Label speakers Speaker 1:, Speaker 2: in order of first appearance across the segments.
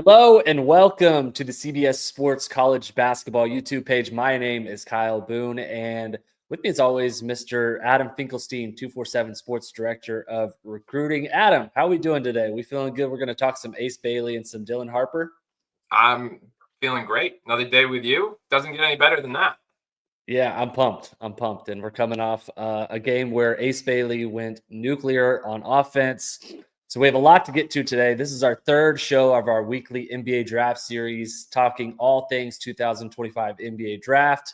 Speaker 1: Hello and welcome to the CBS Sports College Basketball YouTube page. My name is Kyle Boone, and with me as always, Mr. Adam Finklestein, 247 Sports Director of Recruiting. Adam, how are we doing today? We feeling good? We're going to talk some Ace Bailey and some Dylan Harper.
Speaker 2: I'm feeling great. Another day with you. Doesn't get any better than that.
Speaker 1: Yeah, I'm pumped. And we're coming off a game where Ace Bailey went nuclear on offense. So we have a lot to get to today. This is our third show of our weekly NBA draft series, talking all things 2025 NBA draft.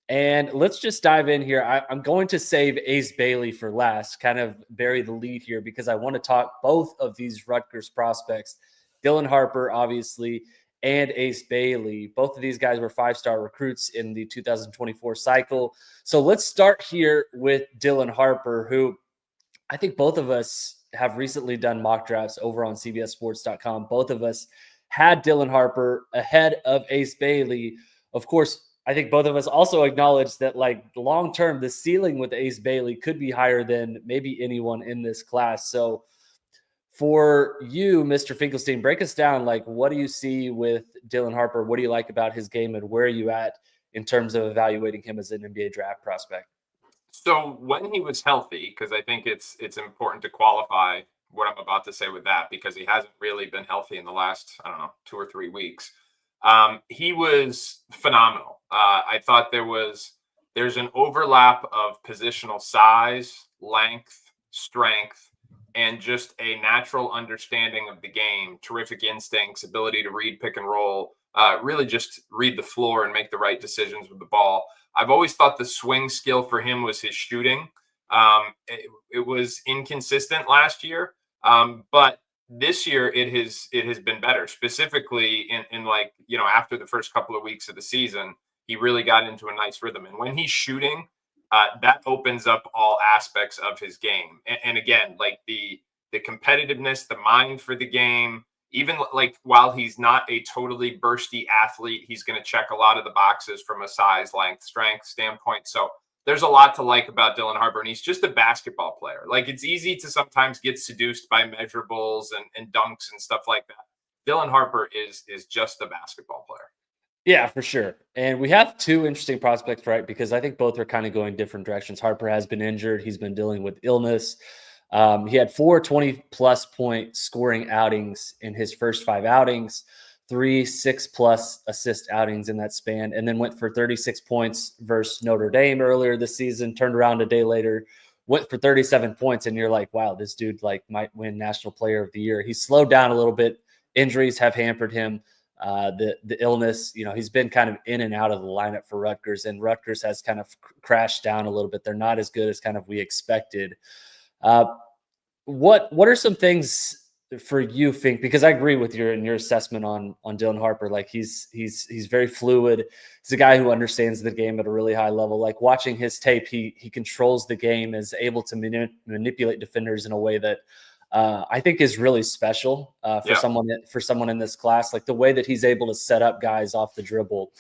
Speaker 1: And let's just dive in here. I'm going to save Ace Bailey for last, kind of bury the lead here, because I want to talk both of these Rutgers prospects, Dylan Harper, obviously, and Ace Bailey. Both of these guys were five-star recruits in the 2024 cycle. So let's start here with Dylan Harper, who I think both of us have recently done mock drafts over on CBSSports.com. Both of us had Dylan Harper ahead of Ace Bailey. Of course, I think both of us also acknowledge that, like, long term, the ceiling with Ace Bailey could be higher than maybe anyone in this class. So for you, Mr. Finkelstein, break us down. Like, what do you see with Dylan Harper? What do you like about his game, and where are you at in terms of evaluating him as an NBA draft prospect?
Speaker 2: So when he was healthy, because I think it's important to qualify what I'm about to say with that, because he hasn't really been healthy in the last, 2 or 3 weeks. He was phenomenal. I thought there's an overlap of positional size, length, strength, and just a natural understanding of the game, terrific instincts, ability to read pick and roll, really just read the floor and make the right decisions with the ball. I've always thought the swing skill for him was his shooting. It was inconsistent last year, but this year it has been better. Specifically in like, after the first couple of weeks of the season, he really got into a nice rhythm. And when he's shooting, that opens up all aspects of his game. And again, like the competitiveness, the mind for the game. Even like while he's not a totally bursty athlete, he's going to check a lot of the boxes from a size, length, strength standpoint. So there's a lot to like about Dylan Harper, and he's just a basketball player. Like, it's easy to sometimes get seduced by measurables and dunks and stuff like that. Dylan Harper is just a basketball player.
Speaker 1: Yeah, for sure. And we have two interesting prospects, right? Because I think both are kind of going different directions. Harper has been injured. He's been dealing with illness. He had 4 20-plus point scoring outings in his first 5 outings, 3 6-plus assist outings in that span, and then went for 36 points versus Notre Dame earlier this season, turned around a day later, went for 37 points, and you're like, wow, this dude might win National Player of the Year. He's slowed down a little bit. Injuries have hampered him. The illness, he's been kind of in and out of the lineup for Rutgers, and Rutgers has kind of crashed down a little bit. They're not as good as kind of we expected. What are some things for you, Fink? Because I agree with your assessment on Dylan Harper. Like, he's very fluid. He's a guy who understands the game at a really high level. Like, watching his tape, he controls the game, is able to manipulate defenders in a way that I think is really special for someone in this class. Like, the way that he's able to set up guys off the dribble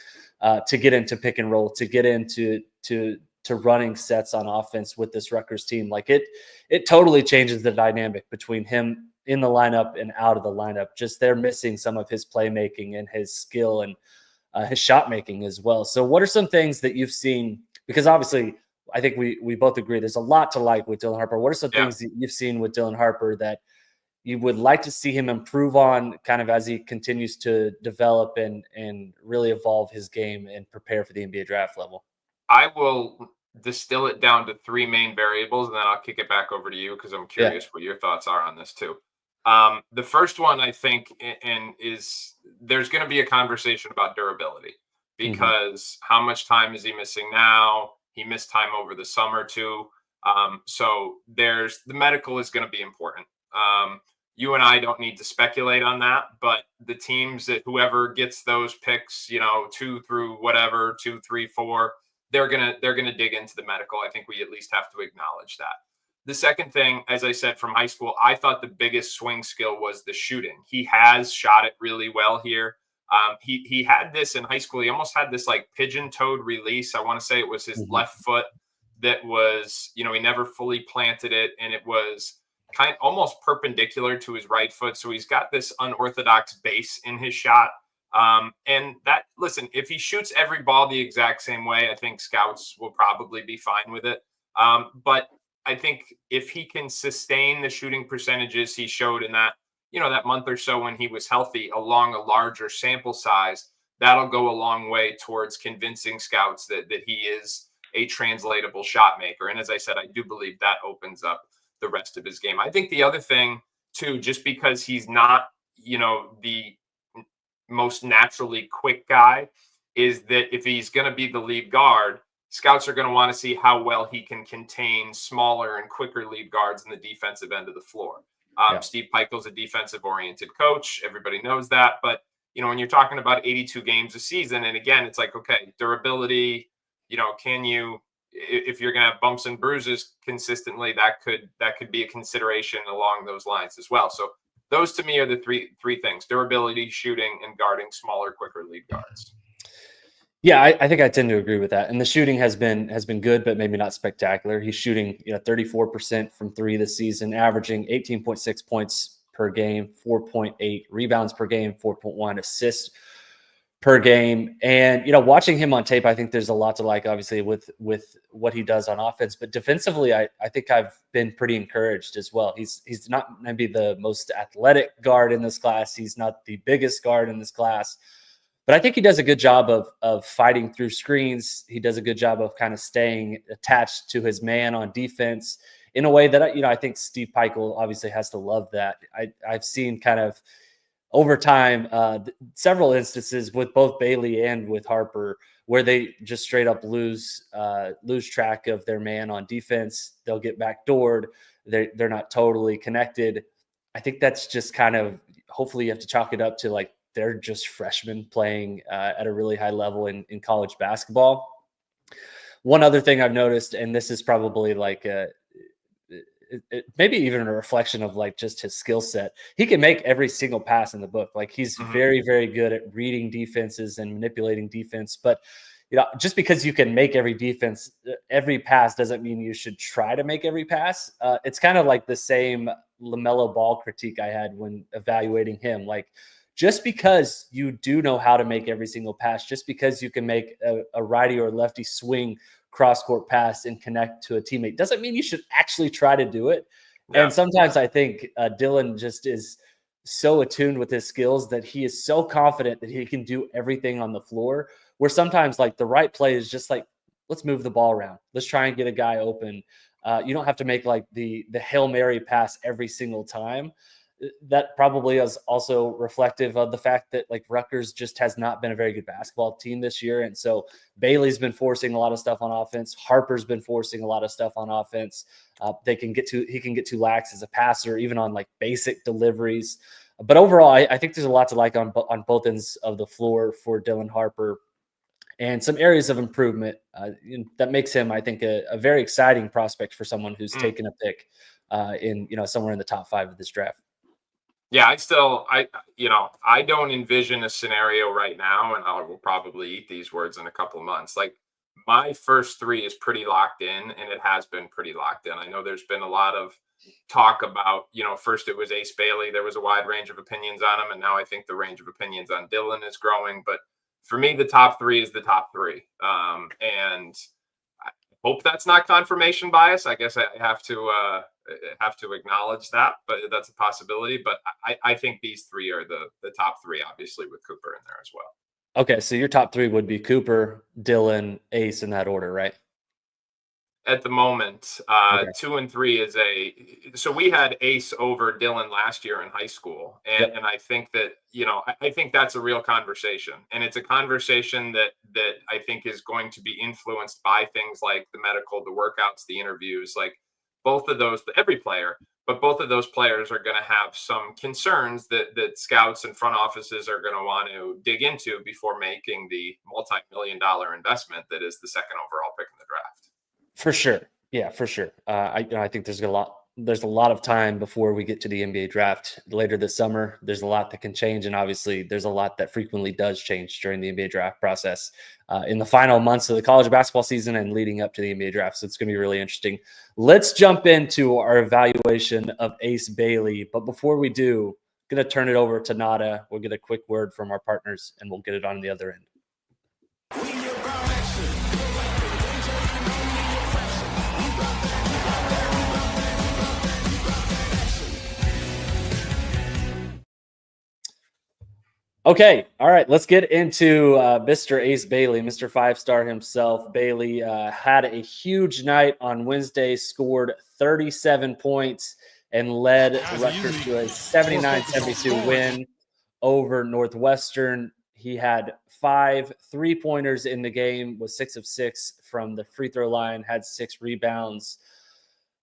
Speaker 1: to get into pick and roll, to get into running sets on offense with this Rutgers team. Like, it totally changes the dynamic between him in the lineup and out of the lineup. Just they're missing some of his playmaking and his skill and his shot making as well. So what are some things that you've seen? Because obviously, I think we both agree there's a lot to like with Dylan Harper. What are some things that you've seen with Dylan Harper that you would like to see him improve on, kind of as he continues to develop and really evolve his game and prepare for the NBA draft level?
Speaker 2: I will distill it down to 3 main variables, and then I'll kick it back over to you because I'm curious what your thoughts are on this too. The first one, I think, is there's going to be a conversation about durability, because how much time is he missing now? He missed time over the summer too. So the medical is going to be important. You and I don't need to speculate on that, but the teams that whoever gets those picks, 2 through whatever, 2, 3, 4, they're gonna dig into the medical. I think we at least have to acknowledge that. The second thing, as I said, from high school, I thought the biggest swing skill was the shooting. He has shot it really well here. He had this in high school. He almost had this like pigeon-toed release. I want to say it was his left foot that was, he never fully planted it, and it was almost perpendicular to his right foot. So he's got this unorthodox base in his shot. And that, listen, if he shoots every ball the exact same way, I think scouts will probably be fine with it. But I think if he can sustain the shooting percentages he showed in that, that month or so when he was healthy along a larger sample size, that'll go a long way towards convincing scouts that he is a translatable shot maker. And as I said, I do believe that opens up the rest of his game. I think the other thing too, just because he's not, the most naturally quick guy, is that if he's going to be the lead guard, scouts are going to want to see how well he can contain smaller and quicker lead guards in the defensive end of the floor. Steve Pikiell's a defensive-oriented coach. Everybody knows that. But, when you're talking about 82 games a season, and again, it's like, okay, durability, can you, if you're going to have bumps and bruises consistently, that could be a consideration along those lines as well. So those to me are the three things: durability, shooting, and guarding smaller, quicker lead guards.
Speaker 1: Yeah, I think I tend to agree with that. And the shooting has been good, but maybe not spectacular. He's shooting 34% from three this season, averaging 18.6 points per game, 4.8 rebounds per game, 4.1 assists per game. And watching him on tape, I think there's a lot to like, obviously, with what he does on offense. But defensively, I think I've been pretty encouraged as well. He's not maybe the most athletic guard in this class. He's not the biggest guard in this class. But I think he does a good job of fighting through screens. He does a good job of kind of staying attached to his man on defense in a way that, I think Steve Pikiell obviously has to love that. I've seen kind of over time several instances with both Bailey and with Harper where they just straight up lose track of their man on defense. They'll get backdoored. They're not totally connected. I think that's just kind of, hopefully you have to chalk it up to like, they're just freshmen playing at a really high level in college basketball. One other thing I've noticed, and this is probably like maybe even a reflection of like just his skill set. He can make every single pass in the book. Like he's very, very good at reading defenses and manipulating defense. But just because you can make every pass doesn't mean you should try to make every pass. It's kind of like the same LaMelo Ball critique I had when evaluating him. Like, just because you do know how to make every single pass, just because you can make a righty or lefty swing cross-court pass and connect to a teammate, doesn't mean you should actually try to do it. Yeah. And sometimes I think Dylan just is so attuned with his skills that he is so confident that he can do everything on the floor, where sometimes like the right play is just like, let's move the ball around. Let's try and get a guy open. You don't have to make like the Hail Mary pass every single time. That probably is also reflective of the fact that like Rutgers just has not been a very good basketball team this year. And so Bailey's been forcing a lot of stuff on offense. Harper's been forcing a lot of stuff on offense. He can get too lax as a passer, even on like basic deliveries. But overall, I think there's a lot to like on both ends of the floor for Dylan Harper, and some areas of improvement that makes him, I think, a very exciting prospect for someone who's taken a pick in somewhere in the top 5 of this draft.
Speaker 2: Yeah, I don't envision a scenario right now, and I will probably eat these words in a couple of months. Like my first 3 is pretty locked in, and it has been pretty locked in. I know there's been a lot of talk about, first it was Ace Bailey. There was a wide range of opinions on him, and now I think the range of opinions on Dylan is growing. But for me, the top 3 is the top 3. And I hope that's not confirmation bias. I guess I have to acknowledge that, but that's a possibility. But I think these 3 are the top 3, obviously, with Cooper in there as well.
Speaker 1: Okay, so your top 3 would be Cooper, Dylan, Ace in that order, right?
Speaker 2: At the moment, 2 and 3 is so we had Ace over Dylan last year in high school. And I think that, I think that's a real conversation. And it's a conversation that I think is going to be influenced by things like the medical, the workouts, the interviews, like both of those, every player, but both of those players are going to have some concerns that scouts and front offices are going to want to dig into before making the multi-million-dollar investment that is the second overall pick in the draft.
Speaker 1: For sure. Yeah, for sure. I think there's a lot there's a lot of time before we get to the NBA draft later this summer. There's a lot that can change, and obviously there's a lot that frequently does change during the NBA draft process in the final months of the college basketball season and leading up to the NBA draft. So it's going to be really interesting. Let's jump into our evaluation of Ace Bailey. But before we do, I'm going to turn it over to Nada. We'll get a quick word from our partners, and we'll get it on the other end. Okay, all right, let's get into Mr. Ace Bailey, Mr. Five-Star himself. Bailey had a huge night on Wednesday, scored 37 points, and led Rutgers to a 79-72 win over Northwestern. He had 5 3-pointers in the game, was 6 of 6 from the free throw line, had 6 rebounds.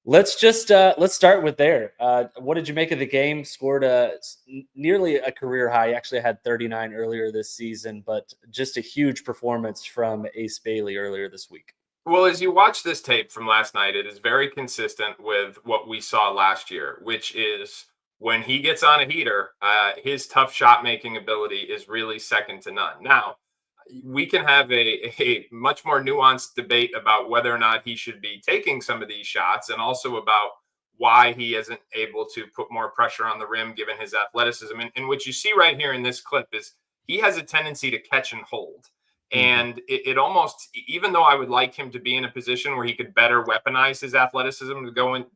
Speaker 1: Let's start with there. What did you make of the game? Scored nearly a career high. He actually had 39 earlier this season, but just a huge performance from Ace Bailey earlier this week.
Speaker 2: Well, as you watch this tape from last night, it is very consistent with what we saw last year, which is when he gets on a heater, his tough shot making ability is really second to none. Now, we can have a much more nuanced debate about whether or not he should be taking some of these shots, and also about why he isn't able to put more pressure on the rim given his athleticism. And what you see right here in this clip is he has a tendency to catch and hold. And it almost, even though I would like him to be in a position where he could better weaponize his athleticism to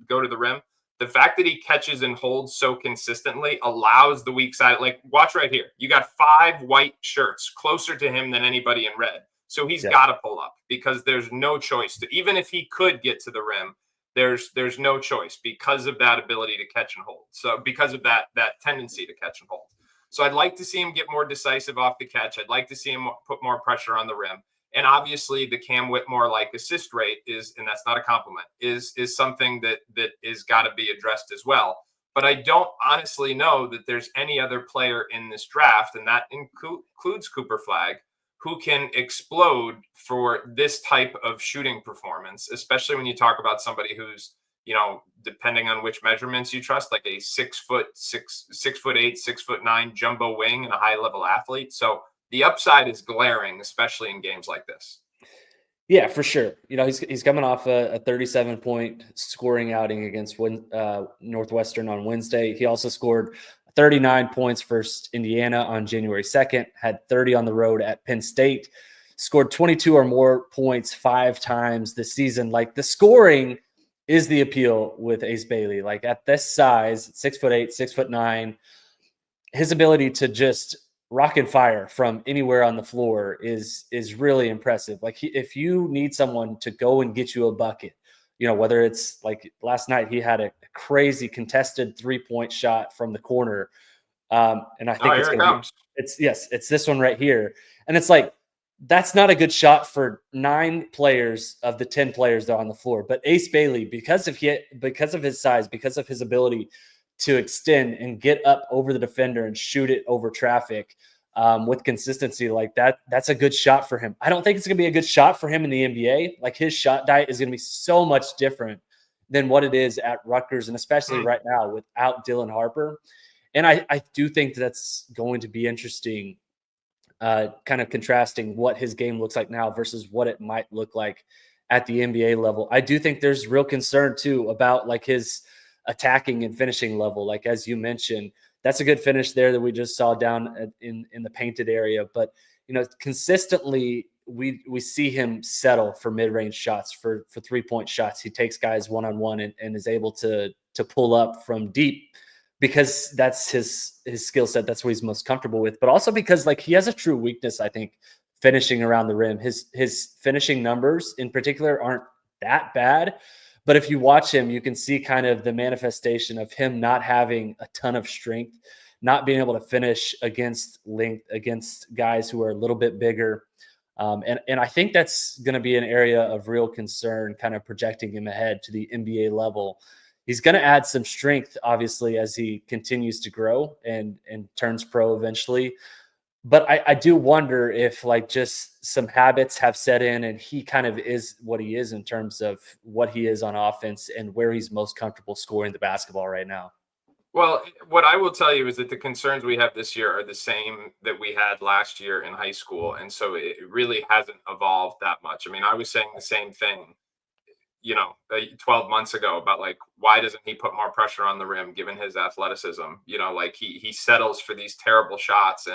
Speaker 2: go to the rim, the fact that he catches and holds so consistently allows the weak side. Like, watch right here. You got 5 white shirts closer to him than anybody in red. So he's got to pull up, because there's no choice to, even if he could get to the rim, there's no choice because of that ability to catch and hold. So because of that tendency to catch and hold. So I'd like to see him get more decisive off the catch. I'd like to see him put more pressure on the rim. And obviously the Cam Whitmore-like assist rate is, and that's not a compliment, is something that is got to be addressed as well. But I don't honestly know that there's any other player in this draft, and that includes Cooper Flagg, who can explode for this type of shooting performance, especially when you talk about somebody who's, depending on which measurements you trust, like a 6'8", 6'9" jumbo wing and a high level athlete. So the upside is glaring, especially in games like this.
Speaker 1: Yeah, for sure. He's coming off a 37-point scoring outing against Northwestern on Wednesday. He also scored 39 points versus Indiana on January 2nd, had 30 on the road at Penn State, scored 22 or more points 5 times this season. Like, the scoring is the appeal with Ace Bailey. Like, at this size, 6'8", 6'9", his ability to just rock and fire from anywhere on the floor is really impressive. Like, if you need someone to go and get you a bucket, whether it's like last night, he had a crazy contested 3-point shot from the corner. And I think it's this one right here. And it's like, that's not a good shot for 9 players of the 10 players that are on the floor. But Ace Bailey, because of his size, because of his ability to extend and get up over the defender and shoot it over traffic with consistency like that, that's a good shot for him. I don't think it's going to be a good shot for him in the NBA. Like, his shot diet is going to be so much different than what it is at Rutgers, and especially right now without Dylan Harper. And I do think that's going to be interesting, kind of contrasting what his game looks like now versus what it might look like at the NBA level. I do think there's real concern too about like his attacking and finishing level. Like, as you mentioned, that's a good finish there that we just saw down in the painted area. But, consistently we see him settle for mid-range shots, for 3-point shots. He takes guys one-on-one and is able to pull up from deep, because that's his skill set. That's what he's most comfortable with. But also because, like, he has a true weakness, I think, finishing around the rim. His finishing numbers in particular aren't that bad. But if you watch him, you can see kind of the manifestation of him not having a ton of strength, not being able to finish against length, against guys who are a little bit bigger. And I think that's going to be an area of real concern, kind of projecting him ahead to the NBA level. He's going to add some strength, obviously, as he continues to grow and turns pro eventually. But I do wonder if like just some habits have set in and he kind of is what he is in terms of what he is on offense and where he's most comfortable scoring the basketball right now.
Speaker 2: Well, what I will tell you is that the concerns we have this year are the same that we had last year in high school. And so it really hasn't evolved that much. I mean, I was saying the same thing, 12 months ago about like, why doesn't he put more pressure on the rim given his athleticism? Like he settles for these terrible shots,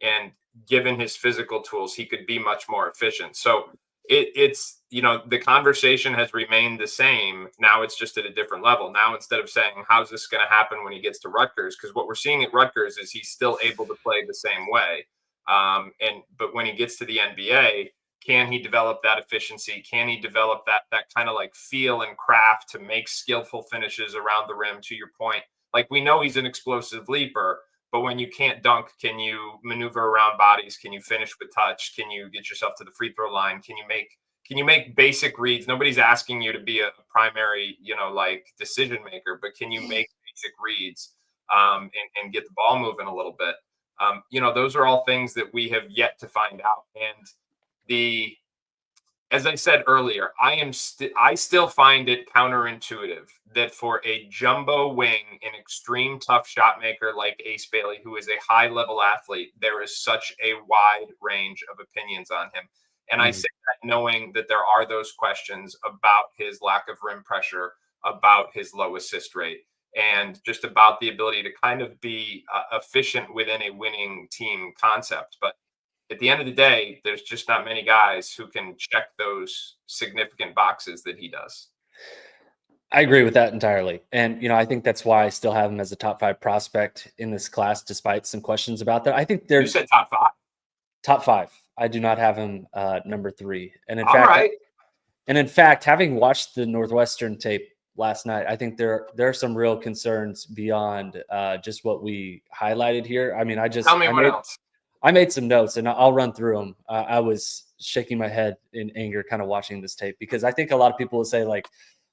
Speaker 2: and given his physical tools, he could be much more efficient. So it's the conversation has remained the same. Now it's just at a different level. Now, instead of saying how's this going to happen when he gets to Rutgers, because what we're seeing at Rutgers is he's still able to play the same way. But when he gets to the NBA, can he develop that efficiency? Can he develop that kind of like feel and craft to make skillful finishes around the rim? To your point, like we know he's an explosive leaper, but when you can't dunk, can you maneuver around bodies? Can you finish with touch? Can you get yourself to the free throw line? Can you make basic reads? Nobody's asking you to be a primary, like decision maker, but can you make basic reads and get the ball moving a little bit? Those are all things that we have yet to find out. And as I said earlier, I still find it counterintuitive that for a jumbo wing, an extreme tough shot maker like Ace Bailey, who is a high level athlete, there is such a wide range of opinions on him. And I say that knowing that there are those questions about his lack of rim pressure, about his low assist rate, and just about the ability to kind of be efficient within a winning team concept. But at the end of the day, there's just not many guys who can check those significant boxes that he does.
Speaker 1: I agree with that entirely. And, I think that's why I still have him as a top 5 prospect in this class, despite some questions about that. I think
Speaker 2: You said top 5.
Speaker 1: Top 5. I do not have him number 3. And
Speaker 2: All right.
Speaker 1: in fact, having watched the Northwestern tape last night, I think there are some real concerns beyond just what we highlighted here. I mean,
Speaker 2: Tell me what else.
Speaker 1: I made some notes and I'll run through them. I was shaking my head in anger kind of watching this tape because I think a lot of people will say like,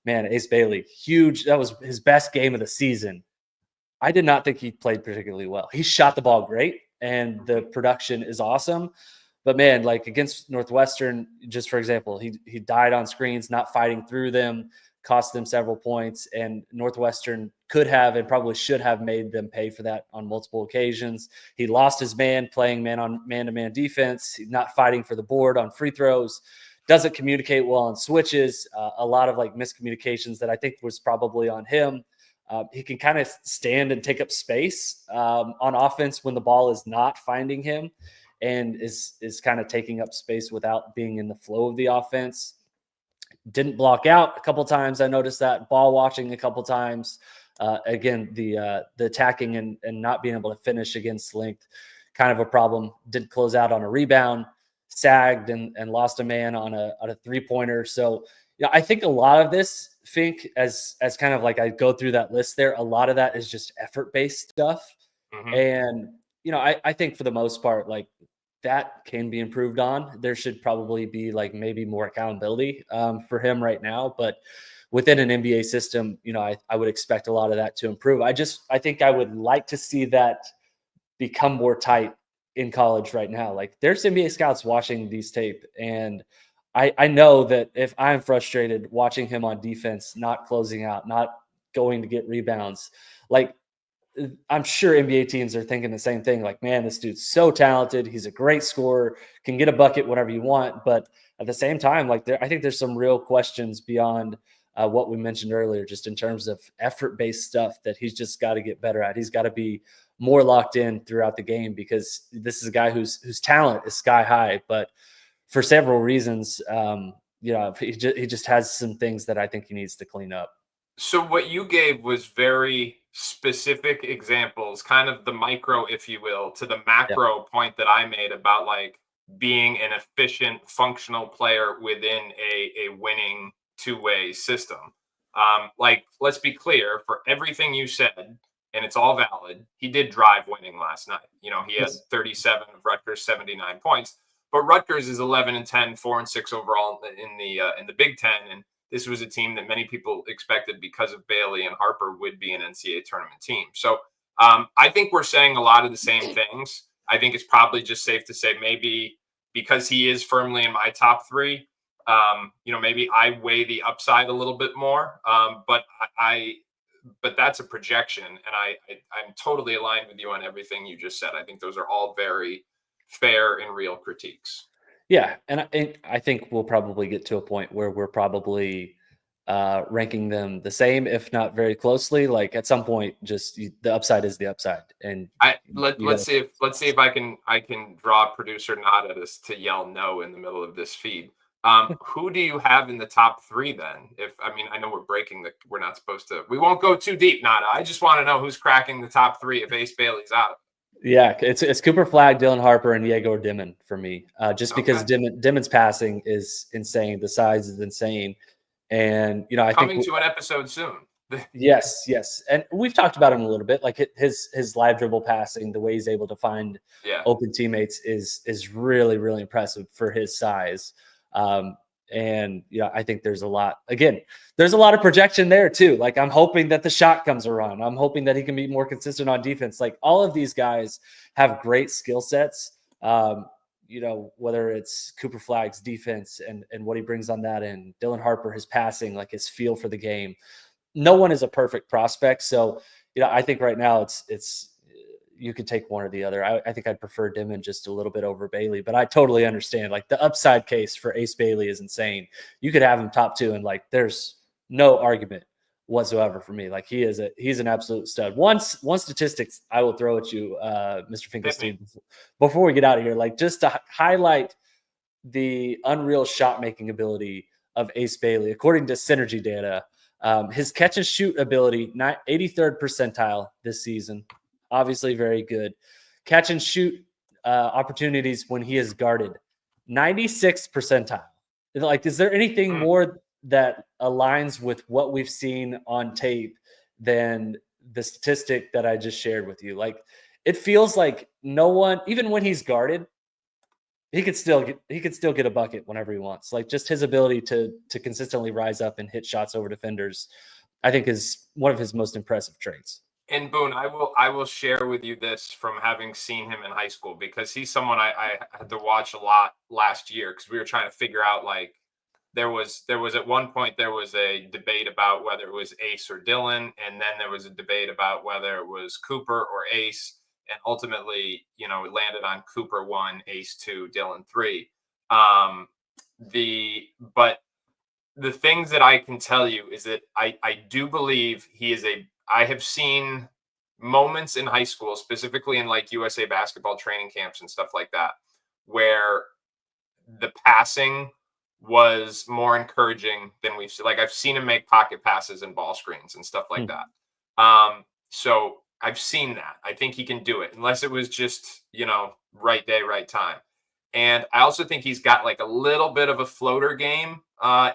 Speaker 1: man, Ace Bailey, huge. That was his best game of the season. I did not think he played particularly well. He shot the ball great and the production is awesome. But man, like against Northwestern, just for example, he died on screens, not fighting through them, cost them several points, and Northwestern could have and probably should have made them pay for that on multiple occasions. He lost his man playing man-to-man defense. He's not fighting for the board on free throws. Doesn't communicate well on switches. A lot of like miscommunications that I think was probably on him. He can kind of stand and take up space on offense when the ball is not finding him, and is kind of taking up space without being in the flow of the offense. Didn't block out a couple times. I noticed that ball watching a couple times. Again, the attacking and not being able to finish against length, kind of a problem. Didn't close out on a rebound, sagged and lost a man on a 3-pointer. So I think a lot of this, Fink, as kind of like I go through that list there, a lot of that is just effort-based stuff.
Speaker 2: Mm-hmm.
Speaker 1: And I think for the most part, like that can be improved on. There should probably be like maybe more accountability for him right now, but within an NBA system, I would expect a lot of that to improve. I think I would like to see that become more tight in college right now. Like there's NBA scouts watching these tape, and I know that if I'm frustrated watching him on defense, not closing out, not going to get rebounds, like I'm sure NBA teams are thinking the same thing. Like, man, this dude's so talented. He's a great scorer, can get a bucket whenever you want. But at the same time, like I think there's some real questions beyond what we mentioned earlier, just in terms of effort-based stuff that he's just got to get better at. He's got to be more locked in throughout the game because this is a guy whose talent is sky high, but for several reasons, he just has some things that I think he needs to clean up.
Speaker 2: So what you gave was very specific examples, kind of the micro, if you will, to the macro point that I made about like being an efficient, functional player within a winning two-way system. Like, let's be clear, for everything you said, and it's all valid, he did drive winning last night. He had 37 of Rutgers' 79 points, but Rutgers is 11-10, 4-6 overall in the Big Ten, and this was a team that many people expected because of Bailey and Harper would be an NCAA tournament team. So I think we're saying a lot of the same things. I think it's probably just safe to say maybe because he is firmly in my top three, maybe I weigh the upside a little bit more. But that's a projection, and I'm totally aligned with you on everything you just said. I think those are all very fair and real critiques.
Speaker 1: Yeah, and I think we'll probably get to a point where we're probably ranking them the same, if not very closely. Like at some point, just the upside is the upside, and
Speaker 2: let's see if I can draw producer Nod at us to yell no in the middle of this feed. Who do you have in the top three then? I know we're not supposed to. We won't go too deep, Nada. I just want to know who's cracking the top three if Ace Bailey's out.
Speaker 1: Yeah, it's Cooper Flagg, Dylan Harper, and Diego Dimon for me. Just because Dimon's passing is insane, the size is insane, and I think
Speaker 2: coming to an episode soon.
Speaker 1: Yes, and we've talked about him a little bit. Like his live dribble passing, the way he's able to find open teammates is really, really impressive for his size. And I think there's a lot of projection there too. Like I'm hoping that the shot comes around. I'm hoping that he can be more consistent on defense. Like all of these guys have great skill sets. Whether it's Cooper Flagg's defense and what he brings on that end, Dylan Harper, his passing, like his feel for the game. No one is a perfect prospect. So, I think right now it's you could take one or the other. I think I'd prefer Dimon just a little bit over Bailey, but I totally understand. Like the upside case for Ace Bailey is insane. You could have him top two, and like there's no argument whatsoever for me. Like he's an absolute stud. One statistics I will throw at you, Mr. Finklestein, before we get out of here, like just to highlight the unreal shot making ability of Ace Bailey, according to Synergy data. His catch and shoot ability, 83rd percentile this season. Obviously very good. Catch and shoot opportunities when he is guarded, 96th percentile. Like, is there anything more that aligns with what we've seen on tape than the statistic that I just shared with you? Like, it feels like no one, even when he's guarded, he could still get a bucket whenever he wants. Like just his ability to consistently rise up and hit shots over defenders, I think is one of his most impressive traits.
Speaker 2: And Boone, I will share with you this from having seen him in high school, because he's someone I had to watch a lot last year because we were trying to figure out, like, there was at one point there was a debate about whether it was Ace or Dylan, and then there was a debate about whether it was Cooper or Ace, and ultimately, it landed on Cooper 1, Ace 2, Dylan 3. But the things that I can tell you is that I do believe I have seen moments in high school, specifically in like USA basketball training camps and stuff like that, where the passing was more encouraging than we've seen. Like I've seen him make pocket passes and ball screens and stuff like that. So I've seen that. I think he can do it, unless it was just, right day, right time. And I also think he's got like a little bit of a floater game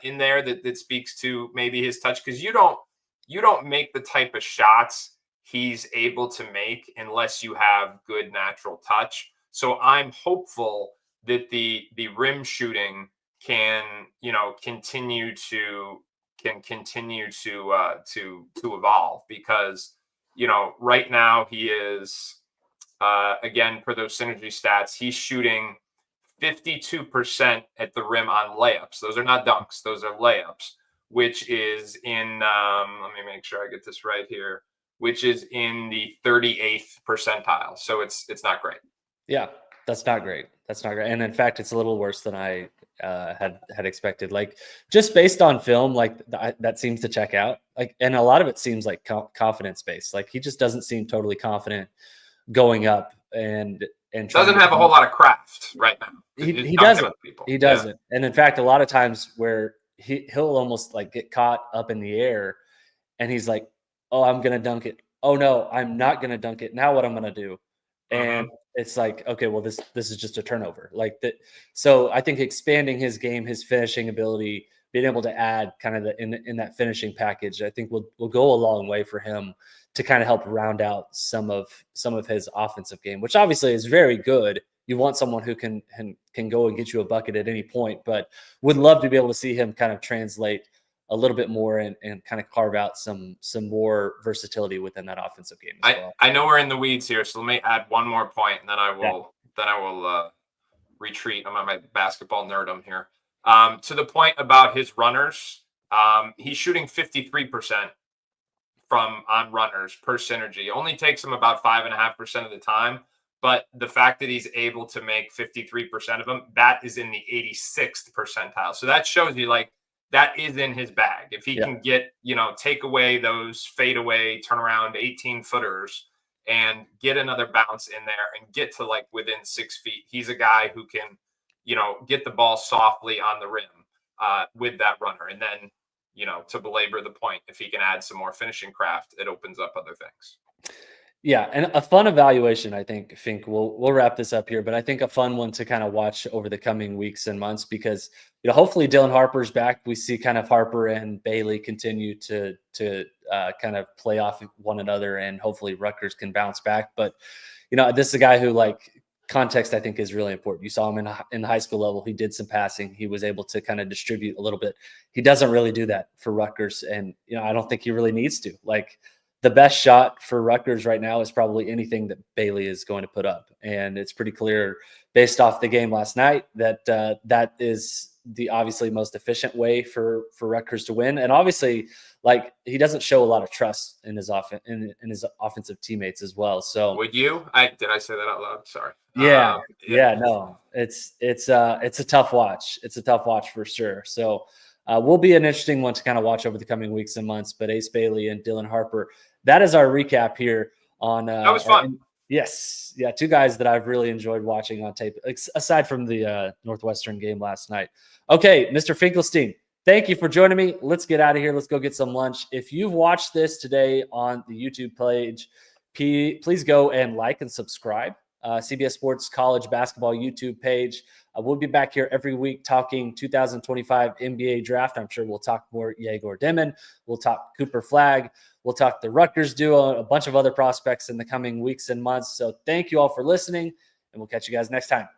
Speaker 2: in there that speaks to maybe his touch, because you don't make the type of shots he's able to make unless you have good natural touch. So I'm hopeful that the rim shooting can continue to evolve, because right now he is again, per those Synergy stats, he's shooting 52% at the rim on layups. Those are not dunks, those are layups, which is in, let me make sure I get this right here, which is in the 38th percentile. So it's not great.
Speaker 1: Yeah, that's not great. And in fact, it's a little worse than I had expected. Like just based on film, like that seems to check out. Like, and a lot of it seems like confidence based. Like he just doesn't seem totally confident going up and
Speaker 2: doesn't have a whole lot of craft right now.
Speaker 1: He doesn't. He doesn't. Yeah. And in fact, a lot of times where he'll almost like get caught up in the air and he's like, oh, I'm going to dunk it. Oh no, I'm not going to dunk it. Now what I'm going to do? And it's like, okay, well, this is just a turnover. Like that. So I think expanding his game, his finishing ability, being able to add kind of in that finishing package, I think will go a long way for him to kind of help round out some of his offensive game, which obviously is very good. You want someone who can go and get you a bucket at any point, but would love to be able to see him kind of translate a little bit more and kind of carve out some more versatility within that offensive game as well.
Speaker 2: I know we're in the weeds here, so let me add one more point, and then I will retreat. I'm on my basketball nerdum here. To the point about his runners, he's shooting 53% on runners per synergy. It only takes him about 5.5% of the time. But the fact that he's able to make 53% of them, that is in the 86th percentile. So that shows you like that is in his bag. If he can get, take away those fadeaway, turn around 18 footers and get another bounce in there and get to like within 6 feet, he's a guy who can, get the ball softly on the rim with that runner. And then, to belabor the point, if he can add some more finishing craft, it opens up other things.
Speaker 1: Yeah, and a fun evaluation, I think, Fink, we'll wrap this up here, but I think a fun one to kind of watch over the coming weeks and months because, hopefully Dylan Harper's back. We see kind of Harper and Bailey continue to kind of play off one another, and hopefully Rutgers can bounce back. But, this is a guy who, like, context, I think, is really important. You saw him in the high school level. He did some passing. He was able to kind of distribute a little bit. He doesn't really do that for Rutgers, and, I don't think he really needs to. Like, the best shot for Rutgers right now is probably anything that Bailey is going to put up. And it's pretty clear based off the game last night that that is the obviously most efficient way for Rutgers to win. And obviously, like, he doesn't show a lot of trust in his in his offensive teammates as well. So
Speaker 2: would you? Did I say that out loud? Sorry.
Speaker 1: Yeah. No, it's a tough watch. It's a tough watch for sure. So will be an interesting one to kind of watch over the coming weeks and months. But Ace Bailey and Dylan Harper, that is our recap here on.
Speaker 2: That was fun.
Speaker 1: Yes. Yeah. Two guys that I've really enjoyed watching on tape, aside from the Northwestern game last night. Okay, Mr. Finklestein, thank you for joining me. Let's get out of here. Let's go get some lunch. If you've watched this today on the YouTube page, please go and like and subscribe. CBS Sports College Basketball YouTube page. We'll be back here every week talking 2025 NBA draft. I'm sure we'll talk more Yegor Dimon. We'll talk Cooper Flagg. We'll talk the Rutgers duo, a bunch of other prospects in the coming weeks and months. So thank you all for listening, and we'll catch you guys next time.